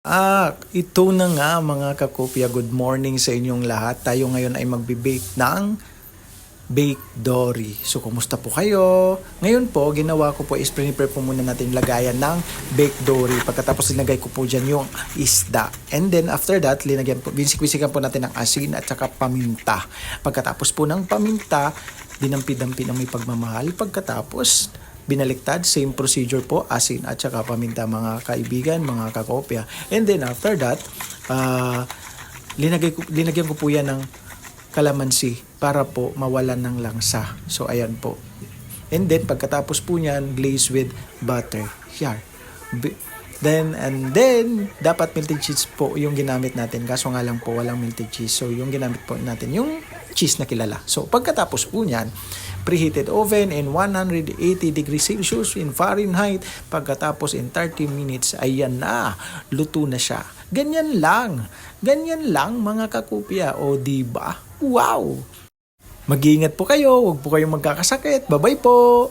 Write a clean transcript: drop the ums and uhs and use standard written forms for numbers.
Ito na nga mga kakopya, good morning sa inyong lahat. Tayo ngayon ay magbe-bake ng baked dory. So, kumusta po kayo? Ngayon po, ginawa ko po is prepare po muna natin lagayan ng baked dory. Pagkatapos linagay ko po dyan yung isda. And then after that, binisikwisikan po natin ng asin at saka paminta. Pagkatapos po ng paminta, dinampi-dampi ng may pagmamahal. Pagkatapos, binaliktad, same procedure po, asin at saka paminta mga kaibigan, mga kakopya. And then after that, linagyan ko po yan ng kalamansi para po mawalan ng langsa. So ayan po. And then pagkatapos po niyan, glaze with butter. Here. Then dapat melted cheese po yung ginamit natin. Kaso nga lang po walang melted cheese. So yung ginamit po natin yung cheese na kilala. So pagkatapos po niyan, preheated oven in 180 degrees Celsius in Fahrenheit. Pagkatapos in 30 minutes, ayan na, luto na siya. Ganyan lang mga kakopya. O diba? Wow! Mag-iingat po kayo, huwag po kayong magkakasakit. Bye-bye po!